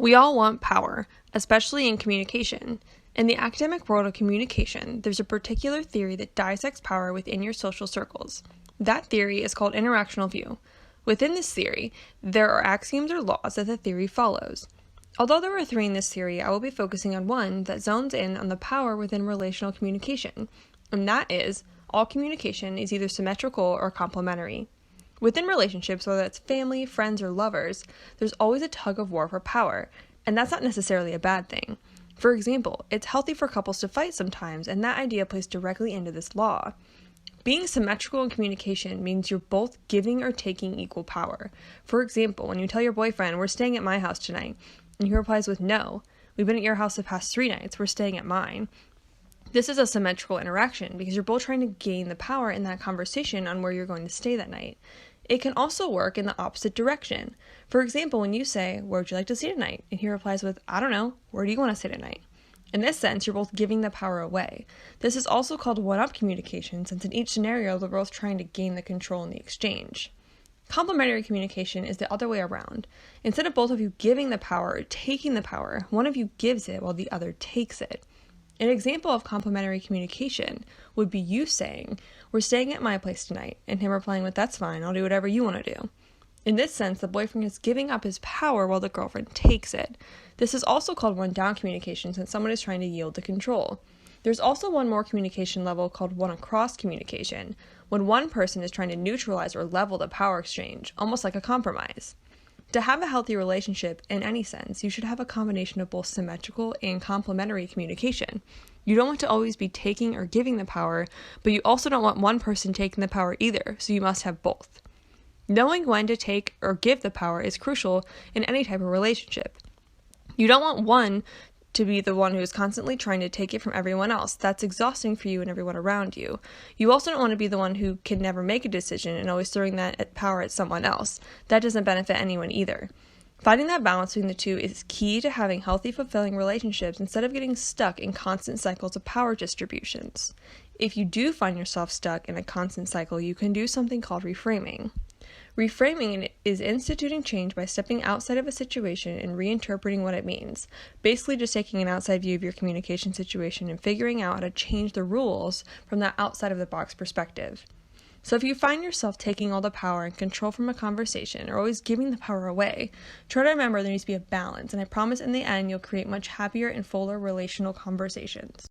We all want power, especially in communication. In the academic world of communication, there's a particular theory that dissects power within your social circles. That theory is called interactional view. Within this theory, there are axioms or laws that the theory follows. Although there are three in this theory, I will be focusing on one that zones in on the power within relational communication, and that is, all communication is either symmetrical or complementary. Within relationships, whether it's family, friends, or lovers, there's always a tug of war for power, and that's not necessarily a bad thing. For example, it's healthy for couples to fight sometimes, and that idea plays directly into this law. Being symmetrical in communication means you're both giving or taking equal power. For example, when you tell your boyfriend, "We're staying at my house tonight," and he replies with, "No, we've been at your house the past 3 nights, we're staying at mine." This is a symmetrical interaction because you're both trying to gain the power in that conversation on where you're going to stay that night. It can also work in the opposite direction. For example, when you say, "Where would you like to stay tonight?" and he replies with, "I don't know, where do you want to stay tonight?" In this sense, you're both giving the power away. This is also called one-up communication, since in each scenario, they're both trying to gain the control in the exchange. Complementary communication is the other way around. Instead of both of you giving the power or taking the power, one of you gives it while the other takes it. An example of complementary communication would be you saying, "We're staying at my place tonight," and him replying with, "That's fine, I'll do whatever you want to do." In this sense, the boyfriend is giving up his power while the girlfriend takes it. This is also called one-down communication, since someone is trying to yield to control. There's also one more communication level called one-across communication, when one person is trying to neutralize or level the power exchange, almost like a compromise. To have a healthy relationship, in any sense, you should have a combination of both symmetrical and complementary communication. You don't want to always be taking or giving the power, but you also don't want one person taking the power either, so you must have both. Knowing when to take or give the power is crucial in any type of relationship. You don't want one to be the one who is constantly trying to take it from everyone else. That's exhausting for you and everyone around you. You also don't want to be the one who can never make a decision and always throwing that power at someone else. That doesn't benefit anyone either. Finding that balance between the two is key to having healthy, fulfilling relationships instead of getting stuck in constant cycles of power distributions. If you do find yourself stuck in a constant cycle, you can do something called reframing. Reframing is instituting change by stepping outside of a situation and reinterpreting what it means. Basically just taking an outside view of your communication situation and figuring out how to change the rules from that outside of the box perspective. So if you find yourself taking all the power and control from a conversation or always giving the power away, try to remember there needs to be a balance, and I promise in the end you'll create much happier and fuller relational conversations.